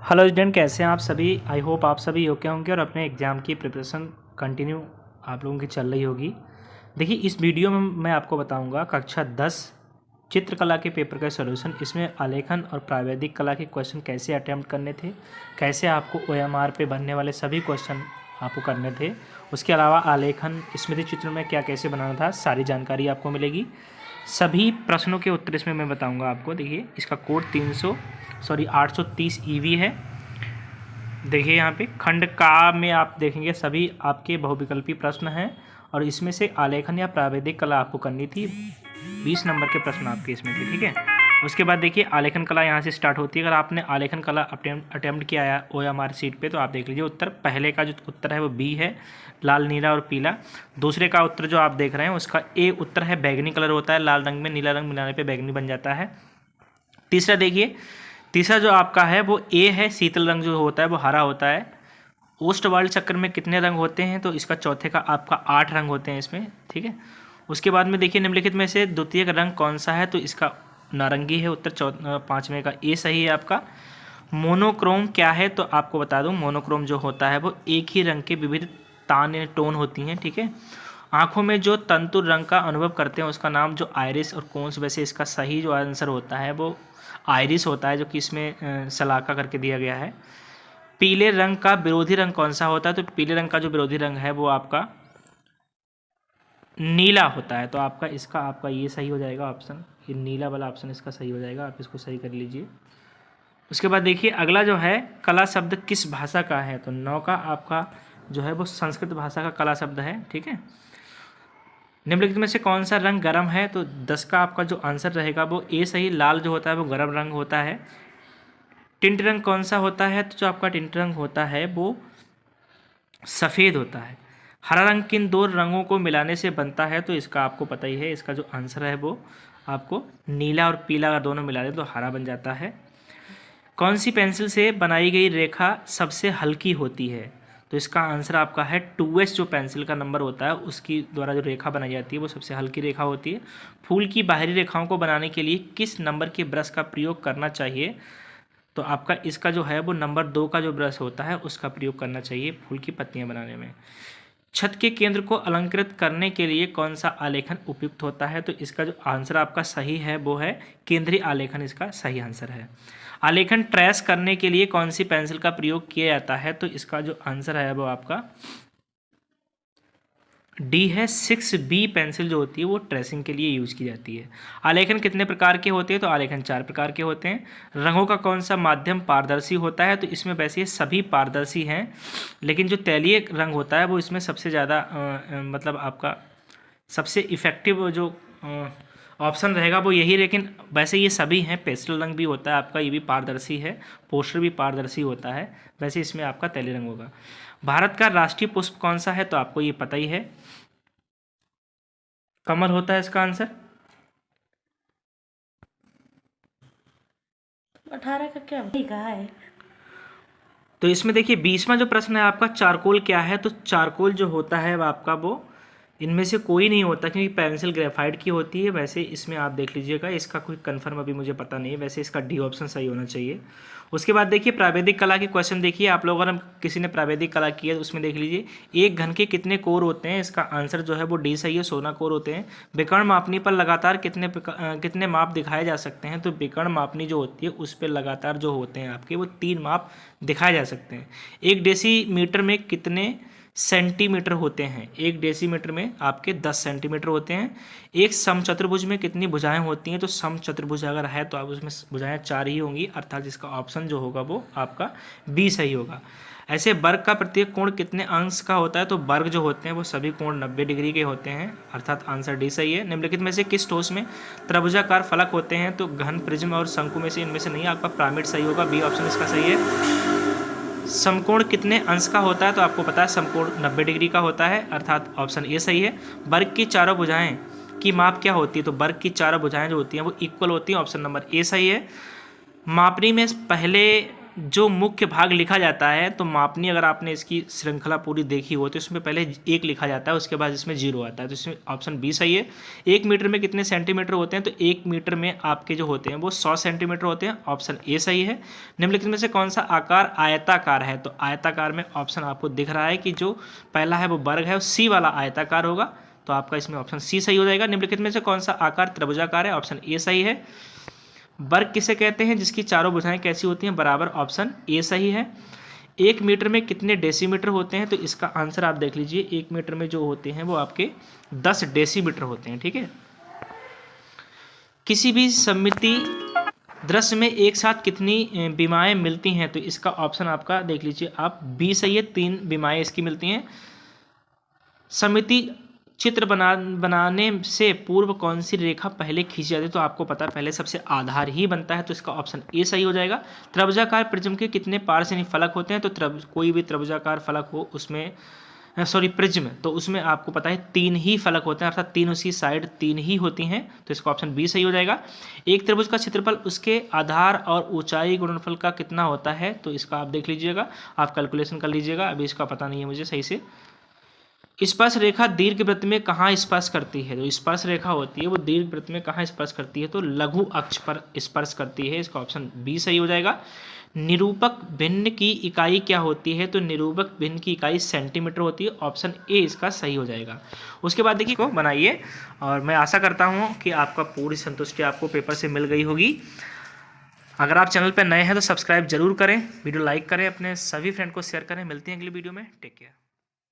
Hello student, कैसे हैं आप सभी। आई होप आप सभी ओके होंगे और अपने एग्ज़ाम की प्रिपरेशन कंटिन्यू आप लोगों की चल रही होगी। देखिए, इस वीडियो में मैं आपको बताऊंगा कक्षा 10 चित्रकला के पेपर का सॉल्यूशन। इसमें आलेखन और प्रावैधिक कला के क्वेश्चन कैसे अटैम्प्ट करने थे, कैसे आपको OMR पे बनने वाले सभी क्वेश्चन आपको करने थे। उसके अलावा आलेखन स्मृति चित्र में क्या कैसे बनाना था, सारी जानकारी आपको मिलेगी। सभी प्रश्नों के उत्तर इसमें मैं बताऊंगा आपको। देखिए, इसका कोड 830 EV है। देखिए यहाँ पे खंड का में आप देखेंगे सभी आपके बहुविकल्पी प्रश्न हैं और इसमें से आलेखन या प्रावैधिक कला आपको करनी थी। 20 नंबर के प्रश्न आपके इसमें थे, ठीक है। उसके बाद देखिए आलेखन कला यहाँ से स्टार्ट होती है। अगर आपने आलेखन कला अटेम्प्ट किया है OMR सीट पे तो आप देख लीजिए उत्तर। पहले का जो उत्तर है वो B है, लाल, नीला और पीला। दूसरे का उत्तर जो आप देख रहे हैं उसका A उत्तर है, बैगनी कलर होता है, लाल रंग में नीला रंग मिलाने पे बैगनी बन जाता है। तीसरा देखिए, तीसरा जो आपका है वो A है, शीतल रंग जो होता है वो हरा होता है। ओस्टवाल्ड चक्र में कितने रंग होते हैं, तो इसका चौथे का आपका 8 रंग होते हैं इसमें, ठीक है। उसके बाद में देखिए निम्नलिखित में से द्वितीय का रंग कौन सा है, तो इसका नारंगी है उत्तर। पाँचवें का A सही है आपका। मोनोक्रोम क्या है, तो आपको बता दूं मोनोक्रोम जो होता है वो एक ही रंग के विविध तान टोन होती हैं, ठीक है। आंखों में जो तंतु रंग का अनुभव करते हैं उसका नाम जो आयरिस और कोन्स। वैसे इसका सही जो आंसर होता है वो आयरिस होता है, जो कि इसमें सलाका करके दिया गया है। पीले रंग का विरोधी रंग कौन सा होता है, तो पीले रंग का जो विरोधी रंग है वो आपका नीला होता है। तो आपका ये सही हो जाएगा ऑप्शन, ये नीला वाला ऑप्शन इसका सही हो जाएगा। आप इसको सही कर लीजिए। उसके बाद देखिए अगला जो है कला शब्द किस भाषा का है, तो 9 का आपका जो है वो संस्कृत भाषा का कला शब्द है, ठीक है। निम्नलिखित में से कौन सा रंग गर्म है, तो 10 का आपका जो आंसर रहेगा वो A सही। लाल जो होता है वो गर्म रंग होता है। टिंट रंग कौन सा होता है, तो जो आपका टिंट रंग होता है वो सफ़ेद होता है। हरा रंग किन दो रंगों को मिलाने से बनता है, तो इसका आपको पता ही है। इसका जो आंसर है वो आपको नीला और पीला अगर दोनों मिला दें तो हरा बन जाता है। कौन सी पेंसिल से बनाई गई रेखा सबसे हल्की होती है, तो इसका आंसर आपका है 2S। जो पेंसिल का नंबर होता है उसकी द्वारा जो रेखा बनाई जाती है वो सबसे हल्की रेखा होती है। फूल की बाहरी रेखाओं को बनाने के लिए किस नंबर के ब्रश का प्रयोग करना चाहिए, तो आपका इसका जो है वो नंबर 2 का जो ब्रश होता है उसका प्रयोग करना चाहिए फूल की पत्तियां बनाने में। छत के केंद्र को अलंकृत करने के लिए कौन सा आलेखन उपयुक्त होता है, तो इसका जो आंसर आपका सही है वो है केंद्रीय आलेखन, इसका सही आंसर है। आलेखन ट्रेस करने के लिए कौन सी पेंसिल का प्रयोग किया जाता है, तो इसका जो आंसर है वो आपका D है। 6B पेंसिल जो होती है वो ट्रेसिंग के लिए यूज की जाती है। आलेखन कितने प्रकार के होते हैं, तो आलेखन 4 प्रकार के होते हैं। रंगों का कौन सा माध्यम पारदर्शी होता है, तो इसमें वैसे सभी पारदर्शी हैं, लेकिन जो तैलीय रंग होता है वो इसमें सबसे ज़्यादा मतलब आपका सबसे इफ़ेक्टिव जो ऑप्शन रहेगा वो यही। लेकिन वैसे ये सभी हैं। पेस्टल रंग भी होता है आपका, ये भी पारदर्शी है। पोस्टर भी पारदर्शी होता है। वैसे इसमें आपका तैलीय रंग होगा। भारत का राष्ट्रीय पुष्प कौन सा है, तो आपको ये पता ही है, कमल होता है इसका आंसर। 18 का क्या ठीक है। तो इसमें देखिए 20वां जो प्रश्न है आपका चारकोल क्या है, तो चारकोल जो होता है आपका वो इनमें से कोई नहीं होता, क्योंकि पेंसिल ग्रेफाइट की होती है। वैसे इसमें आप देख लीजिएगा, इसका कोई कंफर्म अभी मुझे पता नहीं है। वैसे इसका D ऑप्शन सही होना चाहिए। उसके बाद देखिए प्रावैधिक कला के क्वेश्चन देखिए आप लोग, अगर किसी ने प्रावैधिक कला की है तो उसमें देख लीजिए एक घन के कितने कोर होते हैं, इसका आंसर जो है वो D सही है, 16 कोर होते हैं। विकर्ण मापनी पर लगातार कितने माप दिखाए जा सकते हैं, तो विकर्ण मापनी जो होती है उस पर लगातार जो होते हैं आपके वो 3 माप दिखाए जा सकते हैं। 1 डेसीमीटर में कितने सेंटीमीटर होते हैं, 1 डेसीमीटर में आपके 10 सेंटीमीटर होते हैं। एक समचतुर्भुज में कितनी भुजाएं होती हैं, तो समचतुर्भुज अगर है तो आप उसमें भुजाएं 4 ही होंगी, अर्थात जिसका ऑप्शन जो होगा वो आपका B सही होगा। ऐसे वर्ग का प्रत्येक कोण कितने अंश का होता है, तो वर्ग जो होते हैं वो सभी कोण 90 डिग्री के होते हैं, अर्थात आंसर D सही है। निम्नलिखित में से किस ठोस में त्रिभुजाकार फलक होते हैं, तो घन, प्रिज्म और शंकु में से इनमें से नहीं, आपका पिरामिड सही होगा। B ऑप्शन इसका सही है। समकोण कितने अंश का होता है, तो आपको पता है समकोण 90 डिग्री का होता है, अर्थात ऑप्शन A सही है। वर्ग की चारों भुजाएं की माप क्या होती है, तो वर्ग की चारों भुजाएं जो होती हैं वो इक्वल होती हैं, ऑप्शन नंबर A सही है। मापनी में पहले जो मुख्य भाग लिखा जाता है तो मापनी, अगर आपने इसकी श्रृंखला पूरी देखी हो तो इसमें पहले 1 लिखा जाता है, उसके बाद इसमें 0 आता है, तो इसमें ऑप्शन बी सही है। 1 मीटर में कितने सेंटीमीटर होते हैं, तो 1 मीटर में आपके जो होते हैं वो 100 सेंटीमीटर होते हैं, ऑप्शन ए सही है। निम्नलिखित में से कौन सा आकार आयताकार है, तो आयताकार में ऑप्शन आपको दिख रहा है कि जो पहला है वो वर्ग है और सी वाला आयताकार होगा, तो आपका इसमें ऑप्शन सी सही हो जाएगा। निम्नलिखित में से कौन सा आकार त्रिभुजाकार है, ऑप्शन ए सही है। वर्ग किसे कहते हैं, जिसकी चारों भुजाएं कैसी होती हैं, बराबर, ऑप्शन ए सही है। 1 मीटर में कितने डेसीमीटर होते हैं, तो इसका आंसर आप देख लीजिए, 1 मीटर में जो होते हैं वो आपके 10 डेसीमीटर होते हैं, ठीक है। किसी भी सममिति दृश्य में एक साथ कितनी बीमाएं मिलती हैं, तो इसका ऑप्शन आपका देख लीजिए आप, बी सही है, 3 बीमाएं इसकी मिलती हैं। सममिति चित्र बनाने से पूर्व कौन सी रेखा पहले खींची जाती है, तो आपको पता है पहले सबसे आधार ही बनता है, तो इसका ऑप्शन ए सही हो जाएगा। त्रिभुजाकार प्रिज्म के कितने पार्श्व यानी फलक होते हैं, तो कोई भी त्रिभुजाकार फलक हो उसमें प्रिज्म, तो उसमें आपको पता है 3 ही फलक होते हैं, अर्थात 3 उसकी साइड 3 ही होती हैं, तो इसका ऑप्शन बी सही हो जाएगा। एक त्रिभुज का क्षेत्रफल उसके आधार और ऊंचाई गुणनफल का कितना होता है, तो इसका आप देख लीजिएगा, आप कैलकुलेशन कर लीजिएगा, अभी इसका पता नहीं है मुझे सही से। स्पर्श रेखा दीर्घवृत्त में कहाँ स्पर्श करती है, तो स्पर्श रेखा होती है वो दीर्घवृत्त में कहाँ स्पर्श करती है, तो लघु अक्ष पर स्पर्श करती है, इसका ऑप्शन बी सही हो जाएगा। निरूपक भिन्न की इकाई क्या होती है, तो निरूपक भिन्न की इकाई सेंटीमीटर होती है, ऑप्शन ए इसका सही हो जाएगा। उसके बाद देखिए को बनाइए, और मैं आशा करता हूँ कि आपका पूरी संतुष्टि आपको पेपर से मिल गई होगी। अगर आप चैनल पर नए हैं तो सब्सक्राइब जरूर करें, वीडियो लाइक करें, अपने सभी फ्रेंड को शेयर करें। मिलते हैं अगली वीडियो में, टेक केयर।